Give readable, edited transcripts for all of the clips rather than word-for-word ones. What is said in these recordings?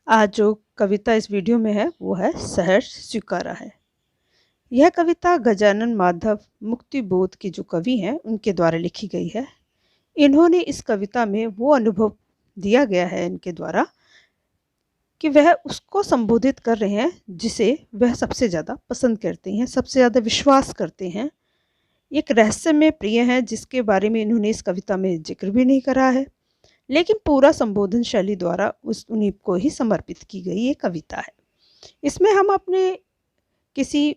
आज जो कविता इस वीडियो में है वो है सहर्ष स्वीकारा है। यह कविता गजानन माधव मुक्तिबोध के जो कवि हैं उनके द्वारा लिखी गई है। इन्होंने इस कविता में वो अनुभव दिया गया है इनके द्वारा कि वह उसको संबोधित कर रहे हैं जिसे वह सबसे ज़्यादा पसंद करते हैं, सबसे ज़्यादा विश्वास करते हैं। एक रहस्यमय प्रिय है जिसके बारे में इन्होंने इस कविता में जिक्र भी नहीं करा है, लेकिन पूरा संबोधन शैली द्वारा उन्हीं को ही समर्पित की गई ये कविता है। इसमें हम अपने किसी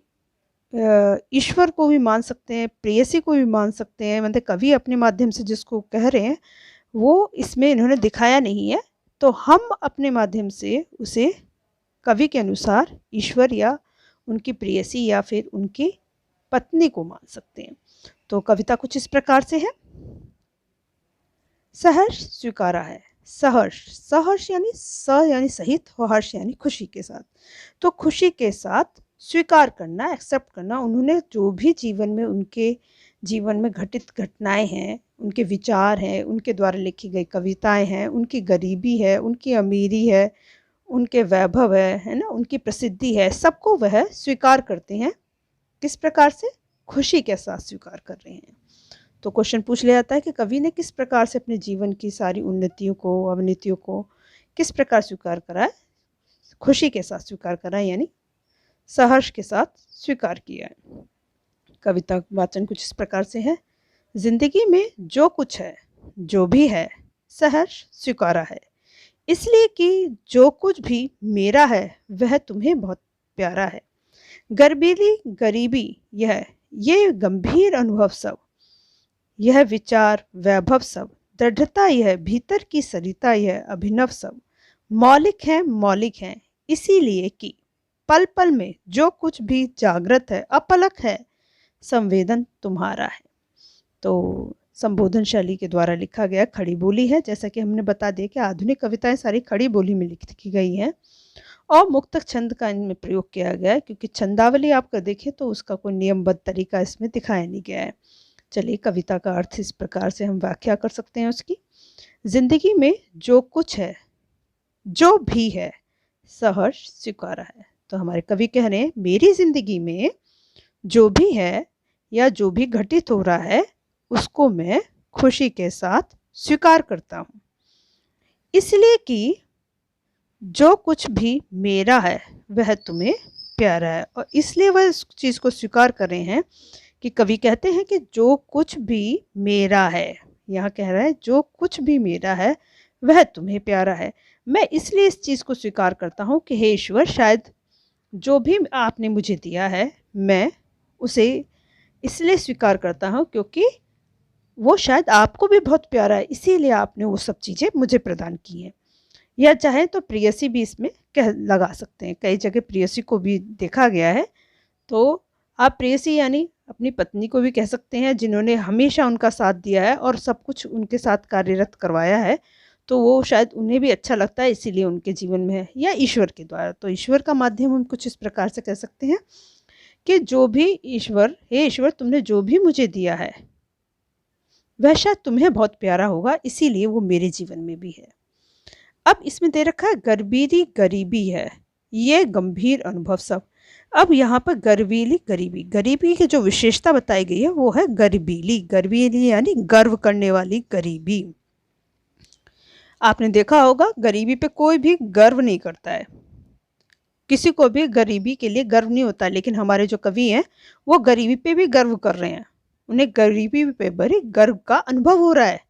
ईश्वर को भी मान सकते हैं, प्रेयसी को भी मान सकते हैं। मतलब कवि अपने माध्यम से जिसको कह रहे हैं वो इसमें इन्होंने दिखाया नहीं है, तो हम अपने माध्यम से उसे कवि के अनुसार ईश्वर या उनकी प्रेयसी या फिर उनकी पत्नी को मान सकते हैं। तो कविता कुछ इस प्रकार से है। सहर्ष स्वीकारा है। सहर्ष, सहर्ष यानी यानी सहित और हर्ष यानी खुशी के साथ। तो खुशी के साथ स्वीकार करना, एक्सेप्ट करना। उन्होंने जो भी जीवन में उनके जीवन में घटित घटनाएं हैं, उनके विचार हैं, उनके द्वारा लिखी गई कविताएं हैं, उनकी गरीबी है, उनकी अमीरी है, उनके वैभव है ना, उनकी प्रसिद्धि है, सबको वह स्वीकार करते हैं। किस प्रकार से? खुशी के साथ स्वीकार कर रहे हैं। तो क्वेश्चन पूछ लिया जाता है कि कवि ने किस प्रकार से अपने जीवन की सारी उन्नतियों को, अवनतियों को किस प्रकार स्वीकार करा है? खुशी के साथ स्वीकार करा है, यानी सहर्ष के साथ स्वीकार किया है। कविता वाचन कुछ इस प्रकार से है। जिंदगी में जो कुछ है, जो भी है, सहर्ष स्वीकारा है, इसलिए कि जो कुछ भी मेरा है वह तुम्हें बहुत प्यारा है। गर्बीली गरीबी ये गंभीर अनुभव सब, यह विचार वैभव सब, दृढ़ता यह भीतर की सरिता यह अभिनव सब, मौलिक है इसीलिए कि पल पल में जो कुछ भी जागृत है, अपलक है, संवेदन तुम्हारा है। तो संबोधन शैली के द्वारा लिखा गया खड़ी बोली है। जैसा कि हमने बता दिया कि आधुनिक कविताएं सारी खड़ी बोली में लिखी गई हैं और मुक्तक छंद का इनमें प्रयोग किया गया है, क्योंकि छंदावली आपका देखें तो उसका कोई नियमबद्ध तरीका इसमें दिखाया नहीं गया है। चलिए, कविता का अर्थ इस प्रकार से हम व्याख्या कर सकते हैं उसकी। जिंदगी में जो कुछ है, जो भी है, सहर्ष स्वीकारा है। तो हमारे कवि कह रहे हैं मेरी जिंदगी में जो भी है या जो भी घटित हो रहा है उसको मैं खुशी के साथ स्वीकार करता हूँ, इसलिए कि जो कुछ भी मेरा है वह तुम्हें प्यारा है। और इसलिए वह इस चीज़ को स्वीकार कर रहे हैं कि कवि कहते हैं कि जो कुछ भी मेरा है, यहाँ कह रहा है जो कुछ भी मेरा है वह तुम्हें प्यारा है। मैं इसलिए इस चीज़ को स्वीकार करता हूँ कि हे ईश्वर, शायद जो भी आपने मुझे दिया है मैं उसे इसलिए स्वीकार करता हूँ क्योंकि वो शायद आपको भी बहुत प्यारा है, इसीलिए आपने वो सब चीज़ें मुझे प्रदान की हैं। या चाहे तो प्रेयसी भी इसमें कह लगा सकते हैं, कई जगह प्रेयसी को भी देखा गया है। तो आप प्रेयसी यानी अपनी पत्नी को भी कह सकते हैं, जिन्होंने हमेशा उनका साथ दिया है और सब कुछ उनके साथ कार्यरत करवाया है, तो वो शायद उन्हें भी अच्छा लगता है, इसीलिए उनके जीवन में है। या ईश्वर के द्वारा, तो ईश्वर का माध्यम हम कुछ इस प्रकार से कह सकते हैं कि जो भी ईश्वर, हे ईश्वर, तुमने जो भी मुझे दिया है वह शायद तुम्हें बहुत प्यारा होगा, इसीलिए वो मेरे जीवन में भी है। अब इसमें दे रखा है गर्बीली गरीबी है ये गंभीर अनुभव सब। अब यहाँ पर गर्बीली गरीबी, गरीबी की जो विशेषता बताई गई है वो है गर्बीली। गर्बीली यानी गर्व करने वाली गरीबी। आपने देखा होगा गरीबी पे कोई भी गर्व नहीं करता है, किसी को भी गरीबी के लिए गर्व नहीं होता, लेकिन हमारे जो कवि हैं वो गरीबी पे भी गर्व कर रहे हैं। उन्हें गरीबी पे बड़ी गर्व का अनुभव हो रहा है।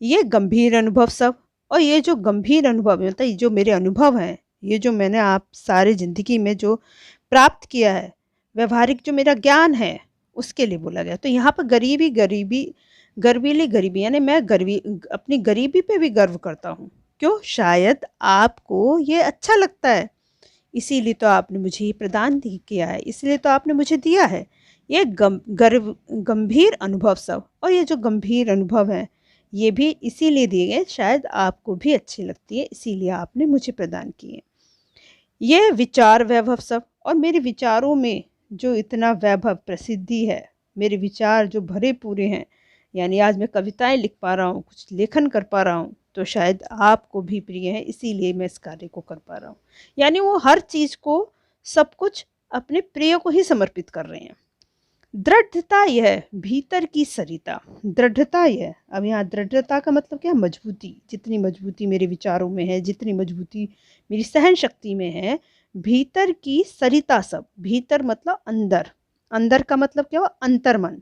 ये गंभीर अनुभव सब, और ये जो गंभीर अनुभव है, मतलब ये जो मेरे अनुभव हैं, ये जो मैंने आप सारे ज़िंदगी में जो प्राप्त किया है, व्यवहारिक जो मेरा ज्ञान है, उसके लिए बोला गया। तो यहाँ पर गर्बीली गरीबी यानी मैं अपनी गरीबी पे भी गर्व करता हूँ। क्यों? शायद आपको ये अच्छा लगता है, इसीलिए तो आपने मुझे ये प्रदान किया है, इसलिए तो आपने मुझे दिया है। ये गंभीर अनुभव सब, और ये जो गंभीर अनुभव है ये भी इसीलिए दिए गए, शायद आपको भी अच्छी लगती है, इसीलिए आपने मुझे प्रदान किए। ये विचार वैभव सब, और मेरे विचारों में जो इतना वैभव प्रसिद्धि है, मेरे विचार जो भरे पूरे हैं, यानी आज मैं कविताएं लिख पा रहा हूँ, कुछ लेखन कर पा रहा हूँ, तो शायद आपको भी प्रिय है, इसीलिए मैं इस कार्य को कर पा रहा हूँ। यानी वो हर चीज़ को, सब कुछ अपने प्रिय को ही समर्पित कर रहे हैं। दृढ़ता यह भीतर की सरिता, दृढ़ता यह, अब यहाँ दृढ़ता का मतलब क्या है? मजबूती। जितनी मजबूती मेरे विचारों में है, जितनी मजबूती मेरी सहन शक्ति में है, भीतर की सरिता सब, भीतर मतलब अंदर, अंदर का मतलब क्या हुआ? अंतर्मन,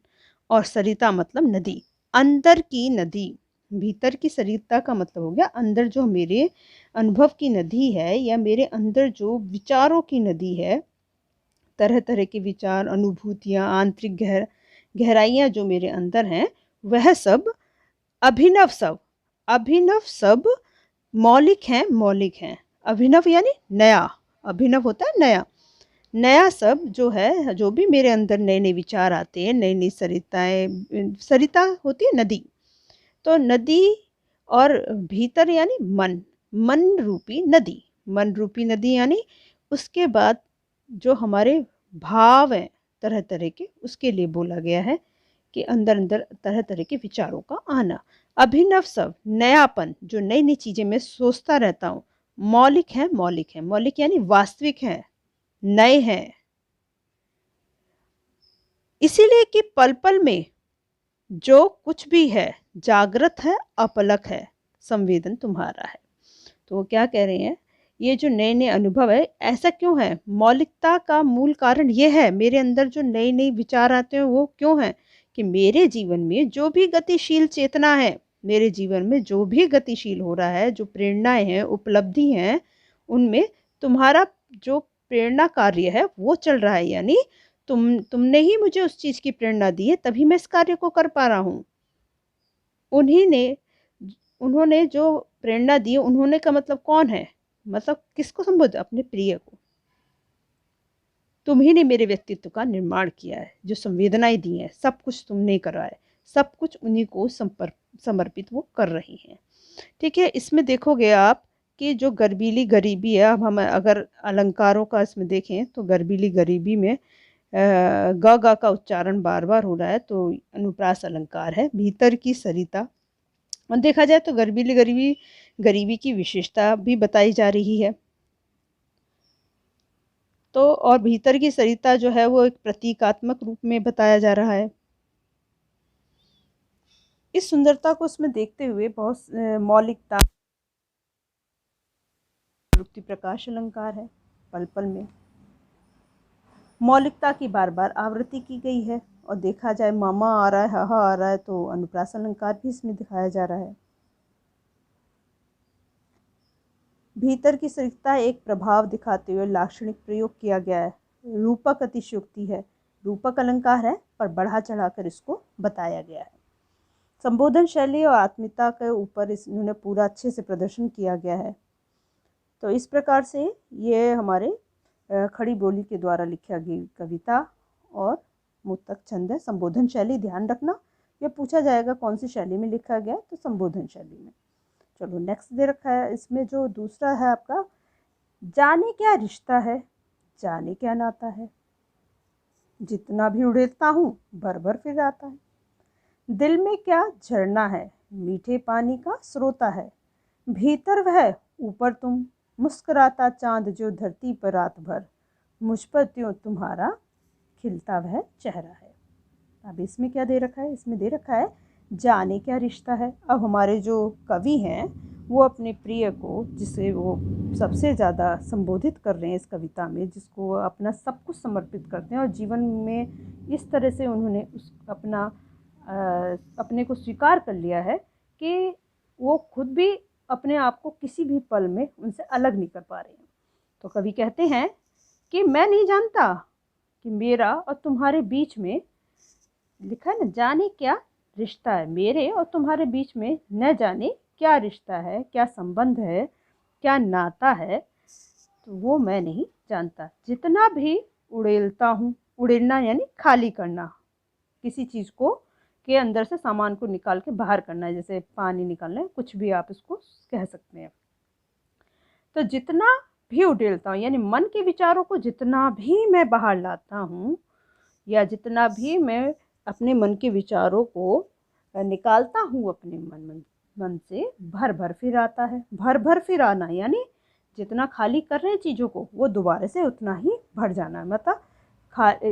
और सरिता मतलब नदी, अंदर की नदी। भीतर की सरिता का मतलब हो गया अंदर जो मेरे अनुभव की नदी है, या मेरे अंदर जो विचारों की नदी है, तरह तरह के विचार, अनुभूतियाँ, आंतरिक गहराइयाँ जो मेरे अंदर हैं, वह सब अभिनव सब, अभिनव सब मौलिक हैं, मौलिक हैं। अभिनव यानी नया, अभिनव होता है नया, नया सब जो है, जो भी मेरे अंदर नए नए विचार आते हैं, नई नई सरिताएं, सरिता होती है नदी, तो नदी, और भीतर यानी मन, मन रूपी नदी, मन रूपी नदी, यानी उसके बाद जो हमारे भाव हैं तरह तरह के, उसके लिए बोला गया है कि अंदर अंदर तरह तरह के विचारों का आना। अभिनव सब, नयापन, जो नई नई चीजें मैं सोचता रहता हूँ, मौलिक है, मौलिक है, मौलिक यानी वास्तविक है, नए हैं। इसीलिए कि पल पल में जो कुछ भी है जागृत है, अपलक है, संवेदन तुम्हारा है। तो वो क्या कह रहे हैं, ये जो नए नए अनुभव है, ऐसा क्यों है? मौलिकता का मूल कारण ये है, मेरे अंदर जो नए नए विचार आते हैं वो क्यों है? कि मेरे जीवन में जो भी गतिशील चेतना है, मेरे जीवन में जो भी गतिशील हो रहा है, जो प्रेरणाएं हैं, उपलब्धि हैं, उनमें तुम्हारा जो प्रेरणा कार्य है वो चल रहा है। यानी तुमने ही मुझे उस चीज़ की प्रेरणा दी है, तभी मैं इस कार्य को कर पा रहा हूँ। उन्हीं ने, उन्होंने जो प्रेरणा दी, उन्होंने का मतलब कौन है? मतलब किसको संबोधित? अपने प्रिय को। तुम ही ने मेरे व्यक्तित्व का निर्माण किया है, जो संवेदनाएं दी हैं, सब कुछ तुमने करा है, सब कुछ उन्हीं को समर्पित वो कर रही हैं। ठीक है, इसमें देखोगे आप कि जो गर्बीली गरीबी है, अब हम अगर अलंकारों का इसमें देखें तो गर्बीली गरीबी में ग ग का उच्चारण बार बार हो रहा है, तो अनुप्रास अलंकार है। भीतर की सरिता, और देखा जाए तो गर्बीली गरीबी, गरीबी की विशेषता भी बताई जा रही है। तो और भीतर की सरिता जो है वो एक प्रतीकात्मक रूप में बताया जा रहा है। इस सुंदरता को उसमें देखते हुए बहुत मौलिकता, प्रकाश अलंकार है, पल पल में मौलिकता की बार बार आवृत्ति की गई है। और देखा जाए मामा आ रहा है, हा आ रहा है, तो अनुप्रास अलंकार भी इसमें दिखाया जा रहा है। भीतर की सरिता एक प्रभाव दिखाते हुए लाक्षणिक प्रयोग किया गया है। रूपक अतिशयोक्ति है, रूपक अलंकार है, पर बढ़ा चढ़ाकर इसको बताया गया है। संबोधन शैली और आत्मीयता के ऊपर इन्होंने पूरा अच्छे से प्रदर्शन किया गया है। तो इस प्रकार से ये हमारे खड़ी बोली के द्वारा लिखा गई कविता और मुक्तक छंद है। संबोधन शैली ध्यान रखना, ये पूछा जाएगा कौन सी शैली में लिखा गया, तो संबोधन शैली में। चलो नेक्स्ट दे रखा है इसमें, जो दूसरा है आपका, जाने क्या रिश्ता है, जाने क्या नाता है, जितना भी उड़ेलता हूँ भर भर फिर आता है। दिल में क्या झरना है, मीठे पानी का स्रोता है, भीतर वह ऊपर तुम, मुस्कुराता चांद जो धरती पर रात भर, मुझ पर त्यों तुम्हारा खिलता वह चेहरा है। अब इसमें क्या दे रखा है? इसमें दे रखा है जाने क्या रिश्ता है। अब हमारे जो कवि हैं वो अपने प्रिय को, जिसे वो सबसे ज़्यादा संबोधित कर रहे हैं इस कविता में, जिसको वो अपना सब कुछ समर्पित करते हैं, और जीवन में इस तरह से उन्होंने उस अपने को स्वीकार कर लिया है कि वो खुद भी अपने आप को किसी भी पल में उनसे अलग नहीं कर पा रहे हैं। तो कवि कहते हैं कि मैं नहीं जानता कि मेरा और तुम्हारे बीच में, लिखा है ना, जाने क्या रिश्ता है, मेरे और तुम्हारे बीच में न जाने क्या रिश्ता है, क्या संबंध है, क्या नाता है, तो वो मैं नहीं जानता। जितना भी उड़ेलता हूँ, उड़ेलना यानी खाली करना, किसी चीज़ को के अंदर से सामान को निकाल के बाहर करना है, जैसे पानी निकालना है, कुछ भी आप इसको कह सकते हैं। तो जितना भी उड़ेलता हूँ यानी मन के विचारों को जितना भी मैं बाहर लाता हूँ, या जितना भी मैं अपने मन के विचारों को निकालता हूँ अपने मन मन से भर भर फिर आता है। भर भर फिर आना यानी जितना खाली कर रहे हैं चीज़ों को वो दोबारा से उतना ही भर जाना, मतलब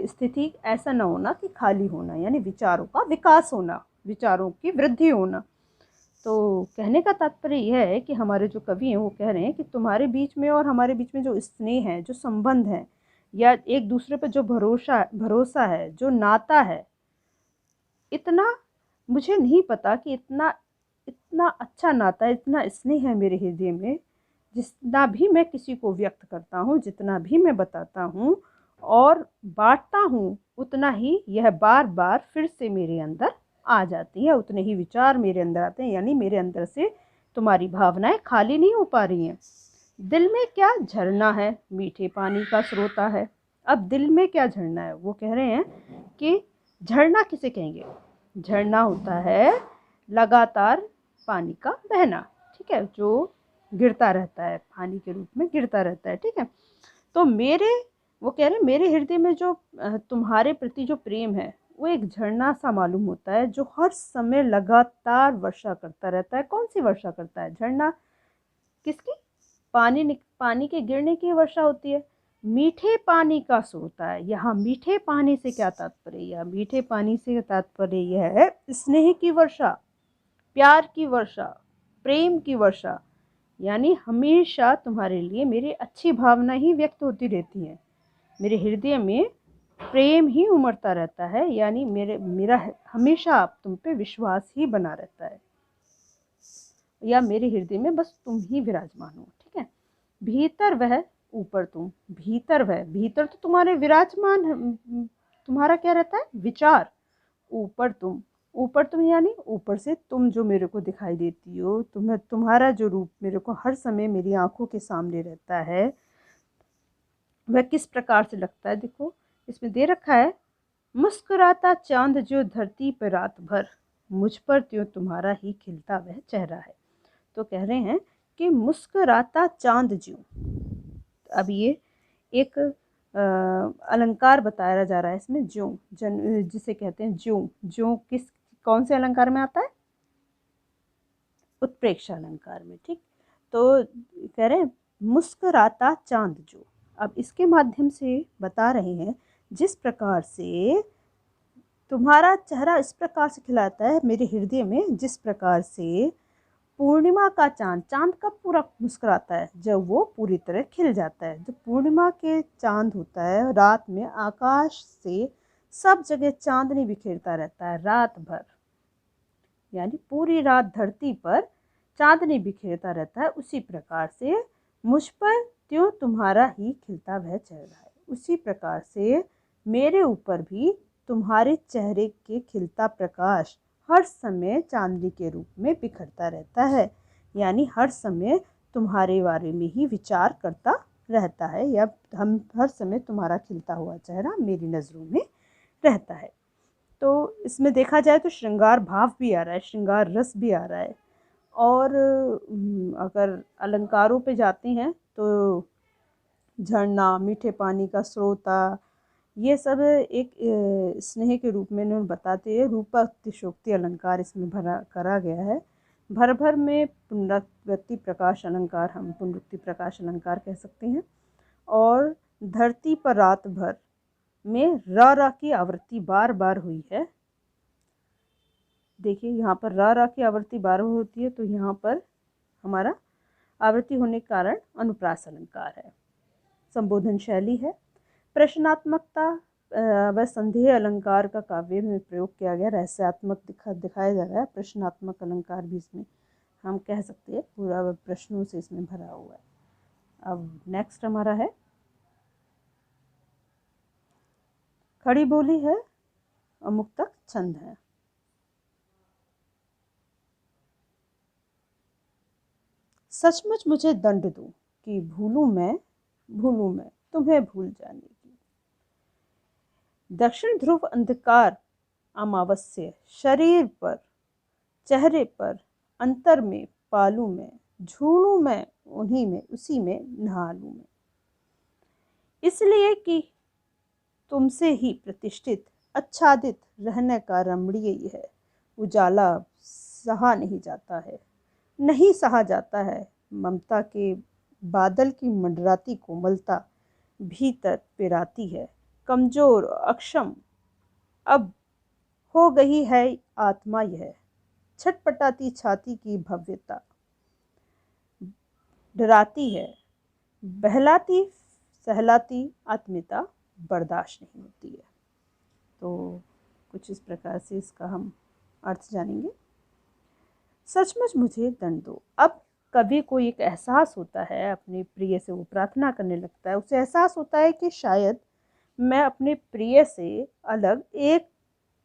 स्थिति ऐसा ना होना कि खाली होना, यानी विचारों का विकास होना, विचारों की वृद्धि होना। तो कहने का तात्पर्य यह है कि हमारे जो कवि हैं वो कह रहे हैं कि तुम्हारे बीच में और हमारे बीच में जो स्नेह है, जो संबंध है, या एक दूसरे पर जो भरोसा है, जो नाता है, इतना मुझे नहीं पता कि इतना इतना अच्छा नाता है, इतना स्नेह है मेरे हृदय में। जितना भी मैं किसी को व्यक्त करता हूँ, जितना भी मैं बताता हूँ और बांटता हूँ, उतना ही यह बार बार फिर से मेरे अंदर आ जाती है, उतने ही विचार मेरे अंदर आते हैं। यानी मेरे अंदर से तुम्हारी भावनाएं खाली नहीं हो पा रही हैं। दिल में क्या झरना है, मीठे पानी का स्रोता है। अब दिल में क्या झरना है, वो कह रहे हैं कि झरना किसे कहेंगे? झरना होता है लगातार पानी का बहना, ठीक है, जो गिरता रहता है, पानी के रूप में गिरता रहता है, ठीक है। तो वो कह रहे हैं मेरे हृदय में जो तुम्हारे प्रति जो प्रेम है वो एक झरना सा मालूम होता है, जो हर समय लगातार वर्षा करता रहता है। कौन सी वर्षा करता है? झरना किसकी? पानी के गिरने की वर्षा होती है। मीठे पानी का स्रोत है। यहाँ मीठे पानी से क्या तात्पर्य? यह मीठे पानी से तात्पर्य यह है स्नेह की वर्षा, प्यार की वर्षा, प्रेम की वर्षा। यानी हमेशा तुम्हारे लिए मेरी अच्छी भावना ही व्यक्त होती रहती है, मेरे हृदय में प्रेम ही उमड़ता रहता है, यानी मेरा हमेशा तुम पे विश्वास ही बना रहता है, या मेरे हृदय में बस तुम ही विराजमान हो, ठीक है। भीतर वह, ऊपर तुम। भीतर वह, भीतर तो तुम्हारे विराजमान, तुम्हारा क्या रहता है? विचार। ऊपर तुम, ऊपर तुम यानी ऊपर से तुम जो मेरे को दिखाई देती हो, तुम्हारा जो रूप मेरे को हर समय मेरी आंखों के सामने रहता है, वह किस प्रकार से लगता है? देखो इसमें दे रखा है, मुस्कुराता चांद जो धरती पर रात भर, मुझ पर त्यों तुम्हारा ही खिलता वह चेहरा है। तो कह रहे हैं कि मुस्कुराता चांद जो, अब ये एक अलंकार बताया जा रहा है इसमें, जो जिसे कहते हैं जो कौन से अलंकार में आता है? उत्प्रेक्षा अलंकार में, ठीक। तो कह रहे हैं मुस्कुराता चांद जो, अब इसके माध्यम से बता रहे हैं जिस प्रकार से तुम्हारा चेहरा इस प्रकार से खिलाता है मेरे हृदय में, जिस प्रकार से पूर्णिमा का चांद, चांद कब पूरा मुस्कुराता है? जब वो पूरी तरह खिल जाता है। जब पूर्णिमा के चांद होता है रात में, आकाश से सब जगह चांदनी बिखेरता रहता है रात भर, यानी पूरी रात धरती पर चांदनी बिखेरता रहता है। उसी प्रकार से मुझ पर त्यों तुम्हारा ही खिलता वह चेहरा है। उसी प्रकार से मेरे ऊपर भी तुम्हारे चेहरे के खिलता प्रकाश हर समय चांदनी के रूप में बिखरता रहता है, यानी हर समय तुम्हारे बारे में ही विचार करता रहता है, या हम हर समय तुम्हारा खिलता हुआ चेहरा मेरी नज़रों में रहता है। तो इसमें देखा जाए तो श्रृंगार भाव भी आ रहा है, श्रृंगार रस भी आ रहा है। और अगर अलंकारों पे जाते हैं तो झरना, मीठे पानी का स्रोता, ये सब एक स्नेह के रूप में इन्होंने बताते हैं। रूपातिशोक्ति अलंकार इसमें भरा करा गया है। भर भर में पुनरुक्ति प्रकाश अलंकार, हम पुनरुक्ति प्रकाश अलंकार कह सकते हैं। और धरती पर रात भर में रा की आवृत्ति बार बार हुई है। देखिए यहाँ पर रा की आवृत्ति बार होती है, तो यहाँ पर हमारा आवृत्ति होने के कारण अनुप्रास अलंकार है। संबोधन शैली है। प्रश्नात्मकता व संदेह अलंकार का काव्य में प्रयोग किया गया, रहस्यात्मक दिखाया जा रहा है। प्रश्नात्मक अलंकार भी इसमें हम कह सकते हैं, पूरा प्रश्नों से इसमें भरा हुआ है। अब नेक्स्ट हमारा है खड़ी बोली है और मुक्तक छंद है। सचमुच मुझे दंड दो कि भूलूं मैं तुम्हें भूल जाने की। दक्षिण ध्रुव अंधकार अमावस्या, शरीर पर, चेहरे पर, अंतर में पालू में, झूलूं मैं उन्हीं में, उसी में नहा लूं मैं। इसलिए कि तुमसे ही प्रतिष्ठित आच्छादित रहने का रमणीय है, उजाला सहा नहीं जाता है। नहीं सहा जाता है। ममता के बादल की मंडराती कोमलता भीतर पिराती है। कमजोर अक्षम अब हो गई है आत्मा यह, छटपटाती छाती की भव्यता डराती है, बहलाती सहलाती आत्मीयता बर्दाश्त नहीं होती है। तो कुछ इस प्रकार से इसका हम अर्थ जानेंगे। सचमुच मुझे दंड दो। अब कवि को एक एहसास होता है, अपने प्रिय से वो प्रार्थना करने लगता है, उसे एहसास होता है कि शायद मैं अपने प्रिय से अलग एक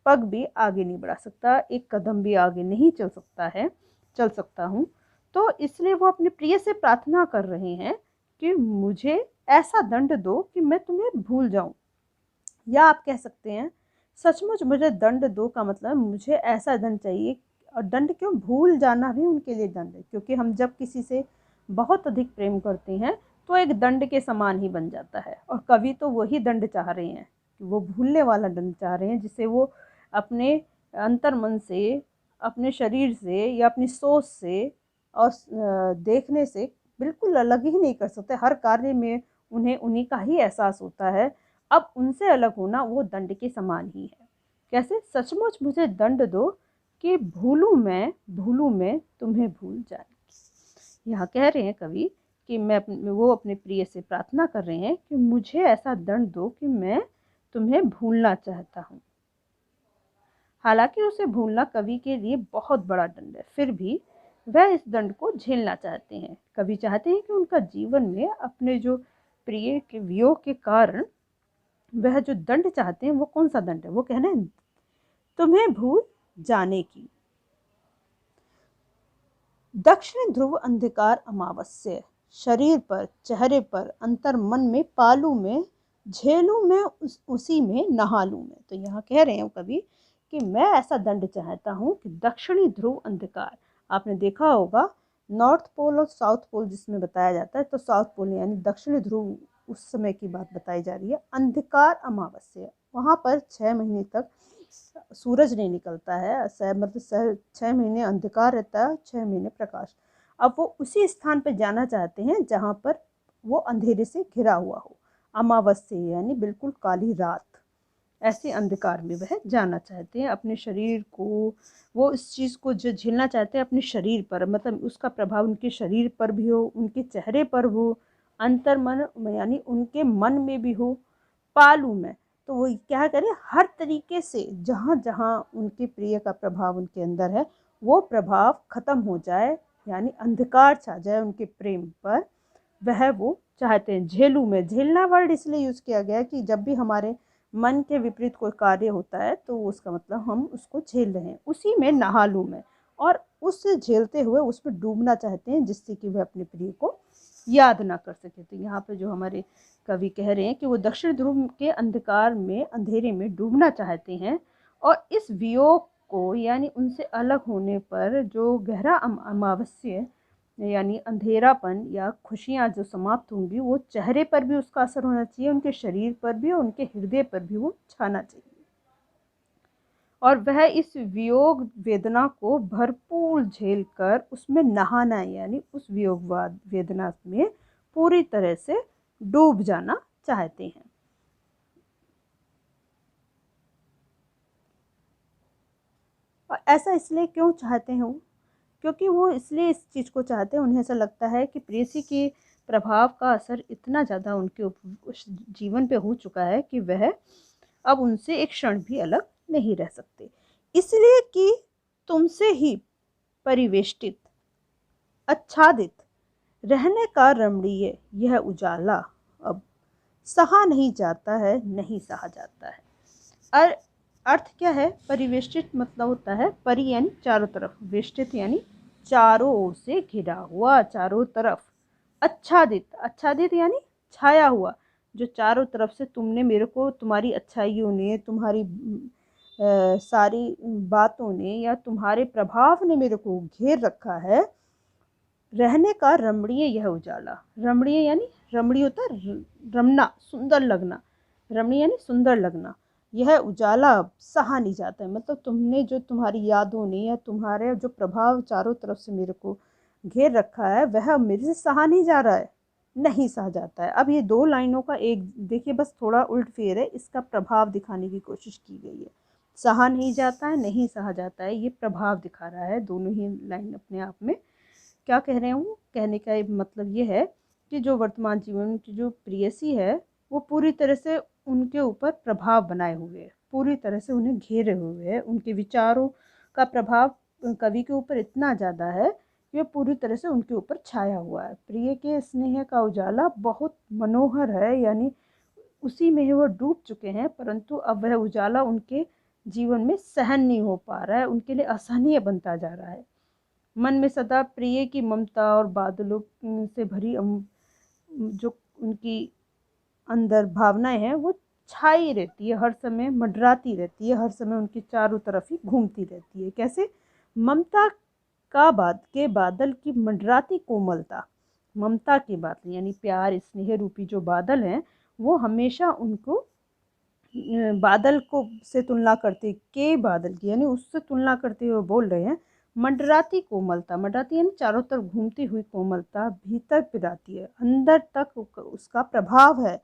पग भी आगे नहीं बढ़ा सकता, एक कदम भी आगे नहीं चल सकता हूँ। तो इसलिए वो अपने प्रिय से प्रार्थना कर रहे हैं कि मुझे ऐसा दंड दो कि मैं तुम्हें भूल जाऊं। या आप कह सकते हैं सचमुच मुझे दंड दो का मतलब मुझे ऐसा दंड चाहिए। और दंड क्यों, भूल जाना भी उनके लिए दंड है, क्योंकि हम जब किसी से बहुत अधिक प्रेम करते हैं तो एक दंड के समान ही बन जाता है। और कवि तो वही दंड चाह रहे हैं, वो भूलने वाला दंड चाह रहे हैं, जिसे वो अपने अंतर मन से, अपने शरीर से या अपनी सोच से और देखने से बिल्कुल अलग ही नहीं कर सकते। हर कार्य में उन्हें उन्हीं का ही एहसास होता है। अब उनसे अलग होना वो दंड के समान ही है। कैसे? सचमुच मुझे दंड दो कि भूलूं मैं तुम्हें भूल जाने। यहाँ कह रहे हैं कवि कि वो अपने प्रिय से प्रार्थना कर रहे हैं कि मुझे ऐसा दंड दो कि मैं तुम्हें भूलना चाहता हूँ। हालांकि उसे भूलना कवि के लिए बहुत बड़ा दंड है, फिर भी वह इस दंड को झेलना चाहते हैं। कवि चाहते हैं कि उनका जीवन में अपने जो प्रिय के वियोग के कारण वह जो दंड चाहते हैं वो कौन सा दंड है? वो कहना है तुम्हें भूल जाने की। दक्षिण ध्रुव अंधकार अमावस्या, शरीर पर, चेहरे पर, अंतर मन में, पालू में, झेलू में, उसी में नहा लूं मैं। तो यहाँ कह रहे हैं कवि कि मैं ऐसा दंड चाहता हूँ कि दक्षिणी ध्रुव अंधकार, आपने देखा होगा नॉर्थ पोल और साउथ पोल जिसमें बताया जाता है, तो साउथ पोल यानी दक्षिणी ध्रुव उस समय की बात बताई जा रही है। अंधकार अमावस्या, वहाँ पर 6 महीने तक सूरज नहीं निकलता है, मतलब 6 महीने अंधकार रहता है, 6 महीने प्रकाश। अब वो उसी स्थान पर जाना चाहते हैं जहाँ पर वो अंधेरे से घिरा हुआ हो। अमावस्या यानी बिल्कुल काली रात, ऐसे अंधकार में वह जाना चाहते हैं। अपने शरीर को, वो इस चीज़ को जो झेलना चाहते हैं अपने शरीर पर, मतलब उसका प्रभाव उनके शरीर पर भी हो, उनके चेहरे पर हो, अंतर मन यानी उनके मन में भी हो, पालू में। तो वो क्या करें, हर तरीके से जहाँ जहाँ उनके प्रिय का प्रभाव उनके अंदर है वो प्रभाव खत्म हो जाए, यानी अंधकार छा जाए उनके प्रेम पर, वह वो चाहते हैं। झेलू में, झेलना वर्ड इसलिए यूज़ किया गया कि जब भी हमारे मन के विपरीत कोई कार्य होता है तो उसका मतलब हम उसको झेल रहे हैं। उसी में नहा लूँ मैं, और उससे झेलते हुए उसमें डूबना चाहते हैं जिससे कि वह अपने प्रिय को याद ना कर सके। तो यहाँ पे जो हमारे कवि कह रहे हैं कि वो दक्षिण ध्रुव के अंधकार में, अंधेरे में डूबना चाहते हैं, और इस वियोग को यानी उनसे अलग होने पर जो गहरा अमावस्या यानी अंधेरापन या खुशियाँ जो समाप्त होंगी वो चेहरे पर भी उसका असर होना चाहिए, उनके शरीर पर भी और उनके हृदय पर भी वो छाना चाहिए। और वह इस वियोग वेदना को भरपूर झेल कर उसमें नहाना यानी उस वियोग वेदना में पूरी तरह से डूब जाना चाहते हैं। और ऐसा इसलिए क्यों चाहते हैं वो? क्योंकि वो इसलिए इस चीज़ को चाहते हैं, उन्हें ऐसा लगता है कि प्रेयसी के प्रभाव का असर इतना ज़्यादा उनके जीवन पे हो चुका है कि वह अब उनसे एक क्षण भी अलग नहीं रह सकते। इसलिए कि तुमसे ही परिवेष्टित, आच्छादित रहने का रमणीय यह उजाला अब सहा नहीं जाता है, नहीं सहा जाता है। और अर्थ क्या है? परिवेष्टित मतलब होता है परि यानी चारों तरफ, वेष्टित यानी चारों ओर से घिरा हुआ, चारों तरफ। आच्छादित, आच्छादित यानी छाया हुआ, जो चारों तरफ से तुमने मेरे को, तुम्हारी अच्छाइयों ने, तुम्हारी सारी बातों ने या तुम्हारे प्रभाव ने मेरे को घेर रखा है। रहने का रमणीय यह उजाला, रमणीय यानी रमणीय होता है रमना, सुंदर लगना, रमणीय यानी सुंदर लगना। यह उजाला सहा नहीं जाता है, मतलब तुमने जो, तुम्हारी यादों ने या तुम्हारे जो प्रभाव चारों तरफ से मेरे को घेर रखा है वह अब मेरे से सहा नहीं जा रहा है, नहीं सहा जाता है। अब ये दो लाइनों का एक देखिए बस थोड़ा उल्ट फेर है, इसका प्रभाव दिखाने की कोशिश की गई है। सहा नहीं जाता है, नहीं सहा जाता है, ये प्रभाव दिखा रहा है दोनों ही लाइन अपने आप में। क्या कह रहे हूँ, कहने का मतलब ये है कि जो वर्तमान जीवन की जो प्रेयसी है वो पूरी तरह से उनके ऊपर प्रभाव बनाए हुए है, पूरी तरह से उन्हें घेरे हुए है। उनके विचारों का प्रभाव कवि के ऊपर इतना ज़्यादा है कि वह पूरी तरह से उनके ऊपर छाया हुआ है। प्रिय के स्नेह का उजाला बहुत मनोहर है, यानी उसी में वो डूब चुके हैं, परंतु अब वह उजाला उनके जीवन में सहन नहीं हो पा रहा है, उनके लिए असहनीय बनता जा रहा है। मन में सदा प्रिय की ममता और बादलों से भरी जो उनकी अंदर भावनाएं हैं वो छाई रहती है, हर समय मंडराती रहती है, हर समय उनके चारों तरफ ही घूमती रहती है। कैसे? ममता के बादल की मंडराती कोमलता, ममता के बादल यानी प्यार स्नेह रूपी जो बादल हैं वो हमेशा उनको बादल को से तुलना करते के बादल की यानी उससे तुलना करते हुए बोल रहे हैं मंडराती कोमलता। मंडराती यानी चारों तरफ घूमती हुई कोमलता भीतर पिराती है, अंदर तक उसका प्रभाव है।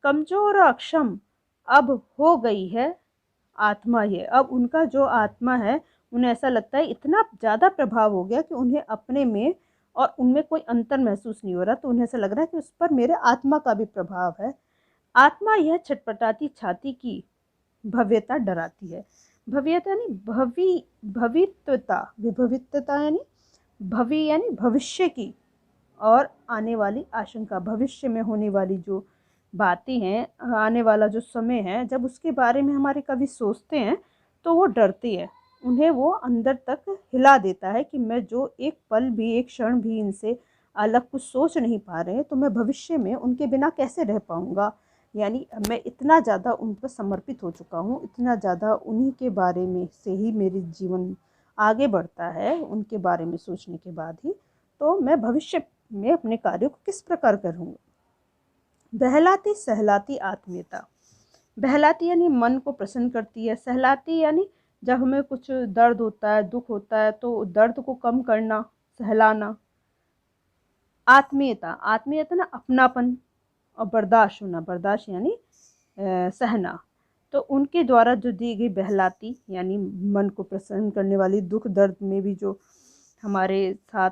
कमजोर और अक्षम अब हो गई है आत्मा, ये अब उनका जो आत्मा है उन्हें ऐसा लगता है इतना ज़्यादा प्रभाव हो गया कि उन्हें अपने में और उनमें कोई अंतर महसूस नहीं हो रहा, तो उन्हें ऐसा लग रहा है कि उस पर मेरे आत्मा का भी प्रभाव है। आत्मा यह छटपटाती छाती की भव्यता डराती है। भव्यता यानी भवित्वता, विभवित्वता यानी भवि यानी भविष्य की और आने वाली आशंका, भविष्य में होने वाली जो बातें हैं, आने वाला जो समय है, जब उसके बारे में हमारे कवि सोचते हैं तो वो डरती है। उन्हें वो अंदर तक हिला देता है कि मैं जो एक पल भी एक क्षण भी इनसे अलग कुछ सोच नहीं पा रहे तो मैं भविष्य में उनके बिना कैसे रह पाऊँगा। यानी मैं इतना ज़्यादा उन पर समर्पित हो चुका हूँ, इतना ज़्यादा उन्हीं के बारे में से ही मेरे जीवन आगे बढ़ता है, उनके बारे में सोचने के बाद ही, तो मैं भविष्य में अपने कार्यों को किस प्रकार करूँगा। बहलाती सहलाती आत्मीयता, बहलाती यानी मन को प्रसन्न करती है, सहलाती यानी जब हमें कुछ दर्द होता है, दुख होता है तो दर्द को कम करना, सहलाना। आत्मीयता, आत्मीयता ना अपनापन और बर्दाश्त होना, बर्दाश्त यानी सहना। तो उनके द्वारा जो दी गई बहलाती यानी मन को प्रसन्न करने वाली, दुख दर्द में भी जो हमारे साथ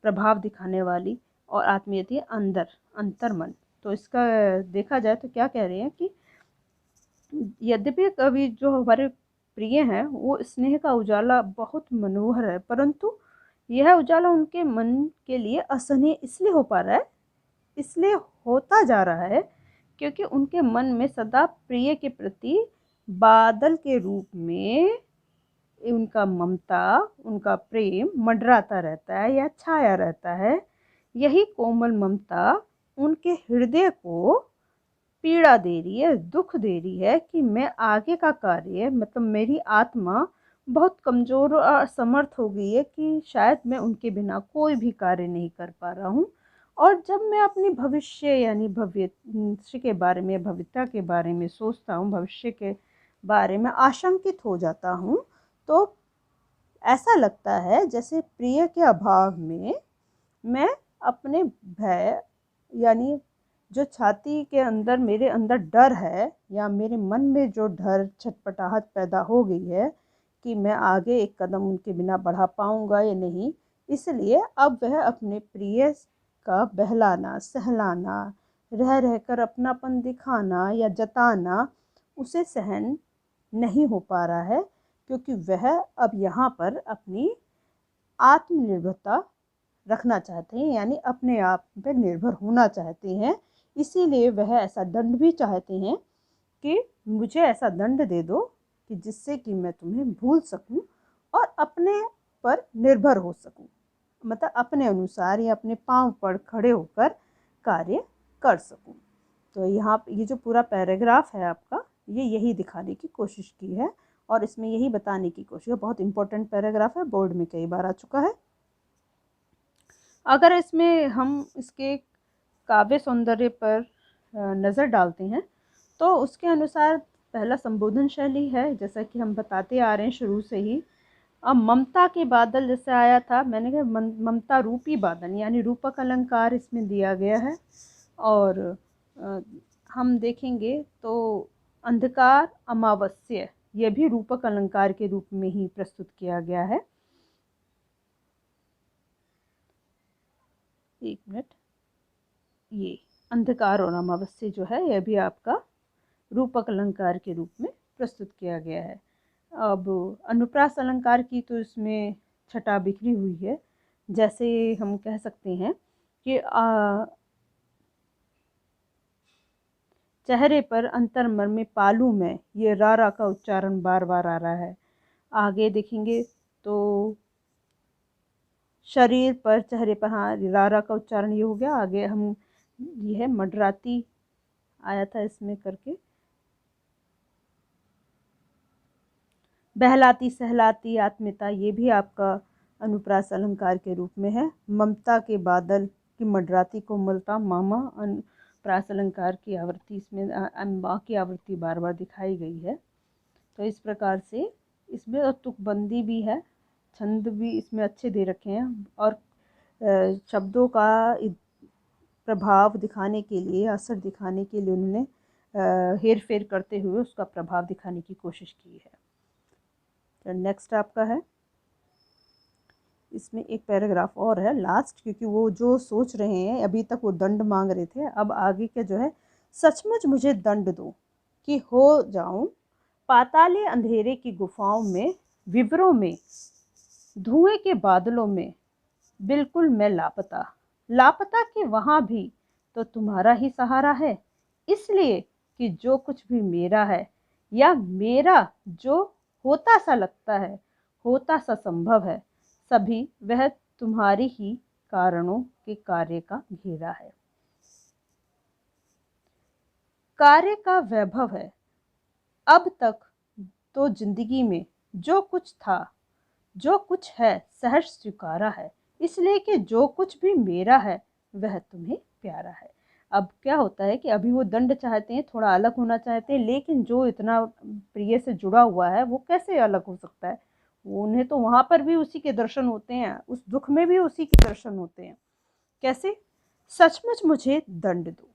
प्रभाव दिखाने वाली, और आत्मीयता अंदर अंतर मन। तो इसका देखा जाए तो क्या कह रहे हैं कि यद्यपि कवि जो हमारे प्रिय हैं वो स्नेह का उजाला बहुत मनोहर है, परंतु यह उजाला उनके मन के लिए असहनीय इसलिए हो पा रहा है, इसलिए होता जा रहा है क्योंकि उनके मन में सदा प्रिय के प्रति बादल के रूप में उनका ममता, उनका प्रेम मंडराता रहता है या छाया रहता है। यही कोमल ममता उनके हृदय को पीड़ा दे रही है, दुख दे रही है कि मैं आगे का कार्य, मतलब मेरी आत्मा बहुत कमज़ोर और असमर्थ हो गई है कि शायद मैं उनके बिना कोई भी कार्य नहीं कर पा रहा हूँ। और जब मैं अपने भविष्य यानी भविष्य के बारे में, भविता के बारे में सोचता हूँ, भविष्य के बारे में आशंकित हो जाता हूँ, तो ऐसा लगता है जैसे प्रिय के अभाव में मैं अपने भय यानी जो छाती के अंदर मेरे अंदर डर है या मेरे मन में जो डर छटपटाहट पैदा हो गई है कि मैं आगे एक कदम उनके बिना बढ़ा पाऊँगा या नहीं, इसलिए अब वह अपने प्रिय का बहलाना सहलाना, रह रहकर अपनापन दिखाना या जताना उसे सहन नहीं हो पा रहा है, क्योंकि वह अब यहाँ पर अपनी आत्मनिर्भरता रखना चाहते हैं, यानी अपने आप पर निर्भर होना चाहते हैं। इसीलिए वह ऐसा दंड भी चाहते हैं कि मुझे ऐसा दंड दे दो कि जिससे कि मैं तुम्हें भूल सकूं और अपने पर निर्भर हो सकूं, मतलब अपने अनुसार या अपने पांव पर खड़े होकर कार्य कर सकूं। तो यहाँ ये जो पूरा पैराग्राफ है आपका, ये यही दिखाने की कोशिश की है और इसमें यही बताने की कोशिश है। बहुत इंपॉर्टेंट पैराग्राफ है, बोर्ड में कई बार आ चुका है। अगर इसमें हम इसके काव्य सौंदर्य पर नज़र डालते हैं तो उसके अनुसार पहला संबोधन शैली है, जैसा कि हम बताते आ रहे हैं शुरू से ही। अब ममता के बादल जैसे आया था, मैंने कहा ममता रूपी बादल, यानी रूपक अलंकार इसमें दिया गया है। और अ, हम देखेंगे तो अंधकार अमावस्या, यह भी रूपक अलंकार के रूप में ही प्रस्तुत किया गया है। एक मिनट, ये अंधकार और अमावस्या जो है यह भी आपका रूपक अलंकार के रूप में प्रस्तुत किया गया है। अब अनुप्रास अलंकार की तो इसमें छटा बिखरी हुई है। जैसे हम कह सकते हैं कि चेहरे पर अंतर्मन में पालू में, ये रा का उच्चारण बार बार आ रहा है। आगे देखेंगे तो शरीर पर, चेहरे पर, हाँ रा का उच्चारण ये हो गया। आगे हम ये है मडराती आया था इसमें करके, बहलाती सहलाती आत्मीयता, ये भी आपका अनुप्रास अलंकार के रूप में है। ममता के बादल की मडराती कोमलता, मामा, अनुप्रास अलंकार की आवृत्ति इसमें माँ की आवृत्ति बार बार दिखाई गई है। तो इस प्रकार से इसमें तुकबंदी भी है, छंद भी इसमें अच्छे दे रखे हैं, और शब्दों का प्रभाव दिखाने के लिए, असर दिखाने के लिए उन्होंने हेर फेर करते हुए उसका प्रभाव दिखाने की कोशिश की है। तो नेक्स्ट आपका है, इसमें एक पैराग्राफ और है लास्ट, क्योंकि वो जो सोच रहे हैं, अभी तक वो दंड मांग रहे थे, अब आगे के जो है, सचमुच मुझे दंड दो कि हो जाऊं पाताले अंधेरे की गुफाओं में, विवरों में, धुएं के बादलों में, बिल्कुल मैं लापता, लापता कि वहां भी तो तुम्हारा ही सहारा है, इसलिए कि जो कुछ भी मेरा है, या मेरा जो होता सा लगता है, होता सा संभव है, सभी वह तुम्हारी ही कारणों के कार्य का घेरा है। कार्य का वैभव है। अब तक तो जिंदगी में जो कुछ था, जो कुछ है, सहर्ष स्वीकारा है, इसलिए कि जो कुछ भी मेरा है वह तुम्हें प्यारा है। अब क्या होता है कि अभी वो दंड चाहते हैं, थोड़ा अलग होना चाहते हैं, लेकिन जो इतना प्रिय से जुड़ा हुआ है वो कैसे अलग हो सकता है। उन्हें तो वहां पर भी उसी के दर्शन होते हैं, उस दुख में भी उसी के दर्शन होते हैं। कैसे? सचमुच मुझे दंड दो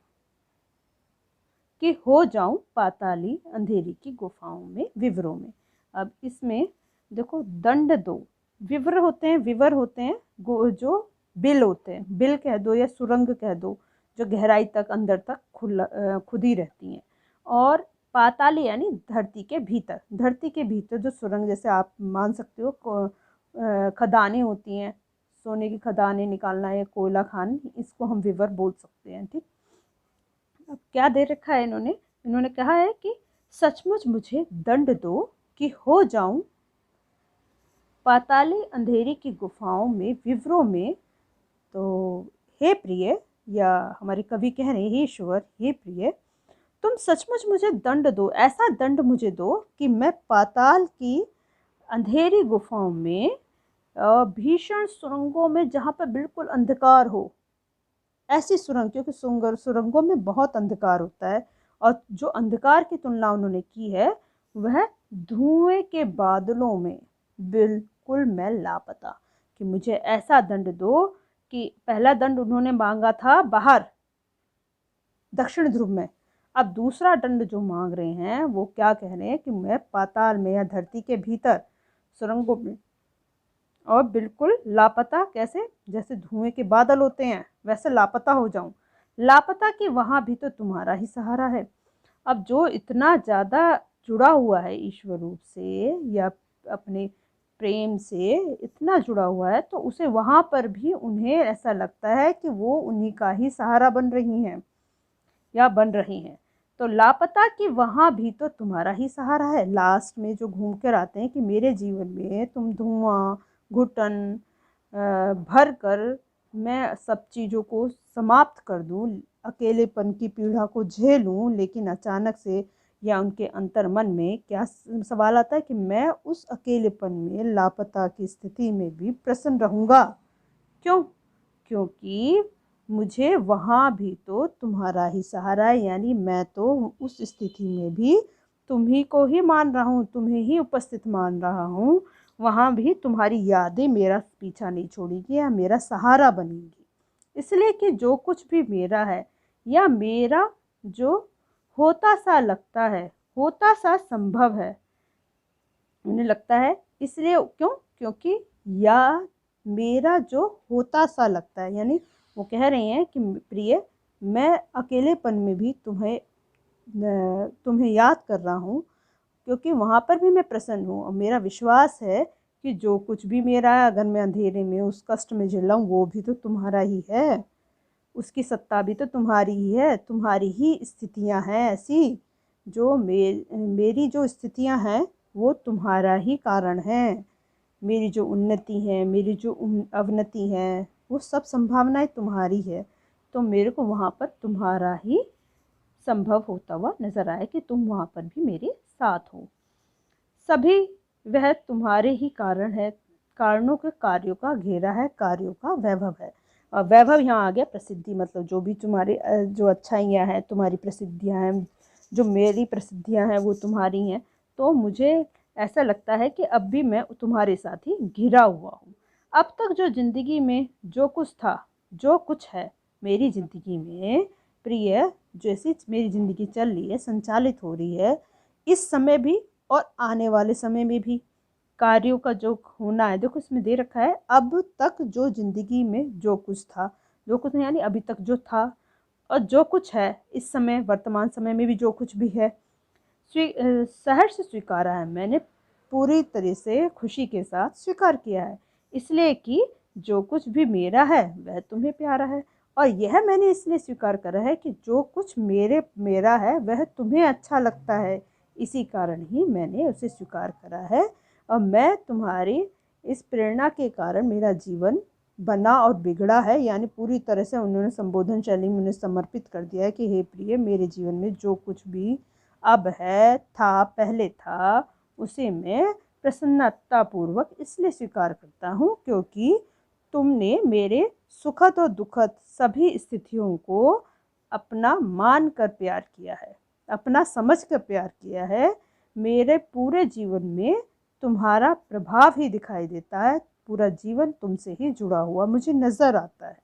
कि हो जाऊं पाताली अंधेरी की गुफाओं में, विवरों में। अब इसमें देखो, दंड दो, विवर होते हैं, विवर होते हैं जो बिल होते हैं, बिल कह दो या सुरंग कह दो, जो गहराई तक, अंदर तक खुदी रहती हैं। और पाताली यानी धरती के भीतर, धरती के भीतर जो सुरंग, जैसे आप मान सकते हो खदानें होती हैं, सोने की खदानें निकालना या कोयला खान, इसको हम विवर बोल सकते हैं। ठीक, अब क्या दे रखा है इन्होंने, इन्होंने कहा है कि सचमुच मुझे दंड दो कि हो जाऊं पाताले अंधेरे की गुफाओं में, विवरों में। तो हे प्रिय, या हमारे कवि कह रहे हैं हे ईश्वर, हे प्रिय, तुम सचमुच मुझे दंड दो, ऐसा दंड मुझे दो कि मैं पाताल की अंधेरी गुफाओं में, भीषण सुरंगों में, जहाँ पर बिल्कुल अंधकार हो, ऐसी सुरंग, क्योंकि सुरंगों में बहुत अंधकार होता है, और जो अंधकार की तुलना उन्होंने की है वह धुएं के बादलों में, बिल्कुल मैं लापता, कि मुझे ऐसा दंड दो कि पहला दंड उन्होंने मांगा था बाहर दक्षिण ध्रुव में, अब दूसरा दंड जो मांग रहे हैं वो क्या कह रहे हैं कि मैं पाताल में या धरती के भीतर सुरंगों में, और बिल्कुल लापता, कैसे? जैसे धुएं के बादल होते हैं वैसे लापता हो जाऊं, लापता कि वहां भी तो तुम्हारा ही सहारा है। अब जो इतना ज़्यादा जुड़ा हुआ है ईश्वर रूप से या अपने प्रेम से इतना जुड़ा हुआ है, तो उसे वहां पर भी उन्हें ऐसा लगता है कि वो उन्हीं का ही सहारा बन रही हैं या बन रही हैं। तो लापता कि वहां भी तो तुम्हारा ही सहारा है। लास्ट में जो घूम कर आते हैं कि मेरे जीवन में तुम धुआं, घुटन भर कर मैं सब चीज़ों को समाप्त कर दूं, अकेलेपन की पीड़ा को झेलूं, लेकिन अचानक से या उनके अंतर्मन में क्या सवाल आता है कि मैं उस अकेलेपन में, लापता की स्थिति में भी प्रसन्न रहूंगा। क्यों? क्योंकि मुझे वहाँ भी तो तुम्हारा ही सहारा है, यानी मैं तो उस स्थिति में भी तुम्ही को ही मान रहा हूँ, तुम्हें ही उपस्थित मान रहा हूँ, वहाँ भी तुम्हारी यादें मेरा पीछा नहीं छोड़ेगी या मेरा सहारा बनेंगी। इसलिए कि जो कुछ भी मेरा है या मेरा जो होता सा लगता है, होता सा संभव है, उन्हें लगता है, इसलिए क्यों? क्योंकि या मेरा जो होता सा लगता है, यानी वो कह रही हैं कि प्रिय, मैं अकेलेपन में भी तुम्हें याद कर रहा हूँ, क्योंकि वहाँ पर भी मैं प्रसन्न हूँ और मेरा विश्वास है कि जो कुछ भी मेरा है, अगर मैं अंधेरे में उस कष्ट में झेल रहा हूँ, वो भी तो तुम्हारा ही है, उसकी सत्ता भी तो तुम्हारी ही है, तुम्हारी ही स्थितियाँ हैं ऐसी, जो मेरी जो स्थितियाँ हैं वो तुम्हारा ही कारण है, मेरी जो उन्नति है, मेरी जो अवनति है, वो सब संभावनाएं तुम्हारी है। तो मेरे को वहाँ पर तुम्हारा ही संभव होता हुआ नजर आया कि तुम वहाँ पर भी मेरे साथ हो। सभी वह तुम्हारे ही कारण है, कारणों के कार्यों का घेरा है, कार्यों का वैभव है। और वैभव यहाँ आ गया प्रसिद्धि, मतलब जो भी तुम्हारी जो अच्छाइयाँ हैं, तुम्हारी प्रसिद्धियाँ हैं, जो मेरी प्रसिद्धियाँ हैं वो तुम्हारी हैं। तो मुझे ऐसा लगता है कि अब भी मैं तुम्हारे साथ ही घिरा हुआ हूँ। अब तक जो ज़िंदगी में जो कुछ था, जो कुछ है मेरी ज़िंदगी में, प्रिय, जैसी मेरी ज़िंदगी चल रही है, संचालित हो रही है, इस समय भी और आने वाले समय में भी कार्यों का जो होना है, देखो इसमें दे रखा है, अब तक जो जिंदगी में जो कुछ था, जो कुछ यानी अभी तक जो था, और जो कुछ है इस समय, वर्तमान समय में भी जो कुछ भी है, सहर्ष से स्वीकारा है मैंने, पूरी तरह से खुशी के साथ स्वीकार किया है। इसलिए कि जो कुछ भी मेरा है वह तुम्हें प्यारा है, और यह मैंने इसलिए स्वीकार करा है कि जो कुछ मेरा है वह तुम्हें अच्छा लगता है, इसी कारण ही मैंने उसे स्वीकार करा है। और मैं तुम्हारी इस प्रेरणा के कारण मेरा जीवन बना और बिगड़ा है, यानी पूरी तरह से उन्होंने संबोधन शैली में उन्हें समर्पित कर दिया है कि हे प्रिय, मेरे जीवन में जो कुछ भी अब है, था, पहले था, उसे मैं प्रसन्नतापूर्वक इसलिए स्वीकार करता हूँ क्योंकि तुमने मेरे सुखद और दुखद सभी स्थितियों को अपना मान कर प्यार किया है, अपना समझ कर प्यार किया है। मेरे पूरे जीवन में तुम्हारा प्रभाव ही दिखाई देता है, पूरा जीवन तुमसे ही जुड़ा हुआ मुझे नज़र आता है।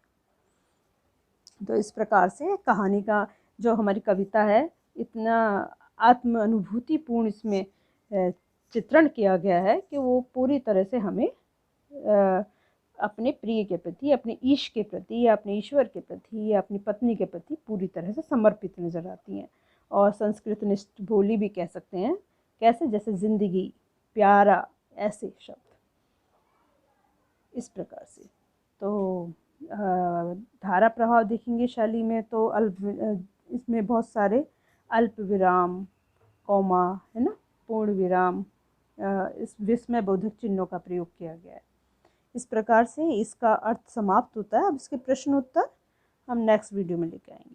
तो इस प्रकार से कहानी का जो हमारी कविता है, इतना आत्म अनुभूतिपूर्ण इसमें चित्रण किया गया है कि वो पूरी तरह से हमें अपने प्रिय के प्रति, अपने ईश के प्रति, या अपने ईश्वर के प्रति, या अपनी पत्नी के प्रति पूरी तरह से समर्पित नजर आती हैं। और संस्कृत निष्ठ बोली भी कह सकते हैं, कैसे? जैसे जिंदगी, प्यारा, ऐसे शब्द इस प्रकार से। तो धारा प्रभाव देखेंगे शैली में तो इसमें बहुत सारे अल्प विराम, कौमा, है ना, पूर्ण विराम, इस विस्मय बोधक चिन्हों का प्रयोग किया गया है। इस प्रकार से इसका अर्थ समाप्त होता है। अब इसके प्रश्न उत्तर हम नेक्स्ट वीडियो में लेके आएंगे।